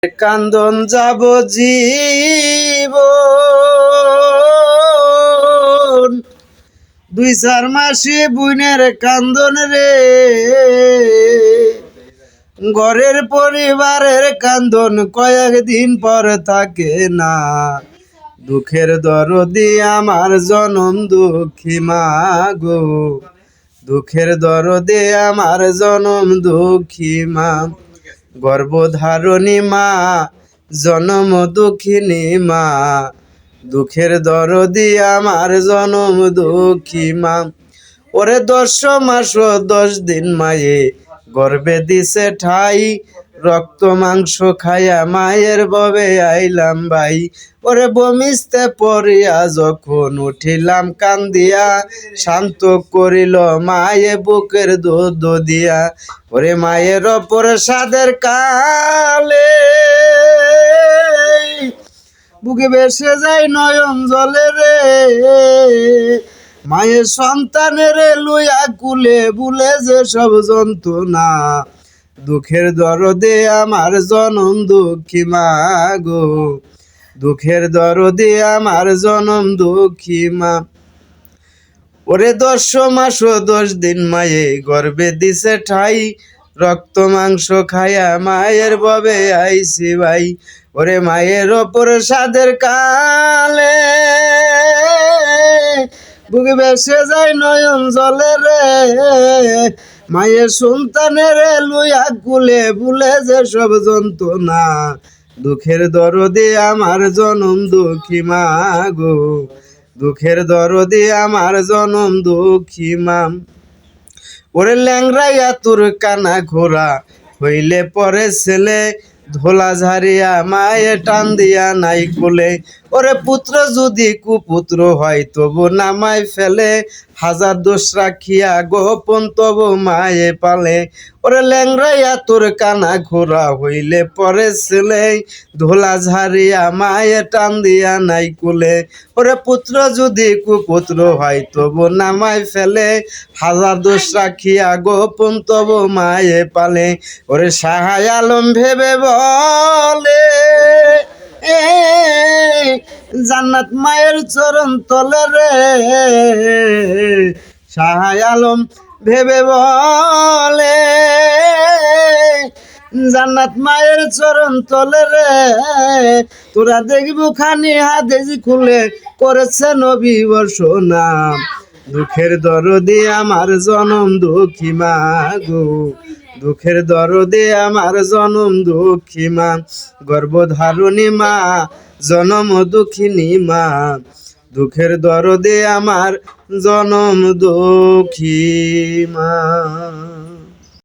কান্দন যাব জীব 2-4 মাসে বুনের কান্দন রে, ঘরের পরিবারের কান্দন কয়েকদিন পর থাকে না। দুঃখের দরদি আমার জনম দুঃখী মা গো, দুঃখের দরদি আমার জনম দুঃখী মা। গর্ভধারণী মা, জনম দুঃখিনী মা, দুঃখের দরদি আমার জনম দুঃখী মা। ওরে 10 মাস 10 দিন মায়ে গর্ভে দিছে ঠাই, রক্ত মাংস খায়া মায়ের ববে আইলাম ভাই। ওরে বমিস্তে পড়িয়া যখন উঠিলাম কান্দিয়া, শান্ত করিল মায়ে বুকের দুধ দিয়া। ওরে মায়ের ওপর সাদের কালে বুকে ভেসে যায় নয়ন জলে রে, মায়ের সন্তানের লইয়া কুলে বুলে যে সব যন্ত্রণা। দুঃখের দরদে আমার জনম দুঃখী মা গো, দুঃখের দরদে আমার জনম দুঃখী মা। ওরে 10 মাস 10 দিন মায়ে গর্ভে দিছে ঠাই, রক্ত মাংস খায়া মায়ের ববে আইছি ভাই। ওরে মায়ের ওপর সাদের কালে বুকে ভেসে যায় নয়ন জলে রে, মায়ের সন্তানের লইয়া কুলে বুলে যে সব যন্ত্রণা। দুঃখের দরদে আমার জনম দুঃখী মা গো, দুঃখের দরদে আমার জনম দুঃখী মা। ওরে ল্যাংরাইয়া তোর কানা ঘোরা হইলে পরে ছেলে, ধোলা ঝারিয়া মায়ে টান দিয়া নাই কোলে। ওরে পুত্র যদি কুপুত্র হয় তবু নামায় ফেলে, হাজার দোষ রাখিয়া গোপন তবু মায়ে পালে। ওরে ল্যাংরাইয়া তোর কানা ঘোরা হইলে পরে ছেলে, ধোলা ঝারিয়া মায়ে টান দিয়া নাই কোলে। ওরে পুত্র যদি কুপুত্র হয় তবু নামায় ফেলে, হাজার দোষ রাখিয়া গোপন তবু মায়ে পালে। ওরে শাহ আলম ভেবে বলে জান্নাত মায়ের চরণ তলে রে, শাহ আলম ভেবে বলে জান্নাত মায়ের চরণ তলে রে। তোরা দেখবো খানি হাদিস খুলে করেছে নবী ঘোষণা। দুঃখের দরদি আমার জনম দুঃখী মা গো, দুঃখের দরদে আমার জনম দুঃখী মা। গর্ভধারণী মা, জনম দুঃখিনী মা, দুঃখের দরদে আমার জনম দুঃখী মা।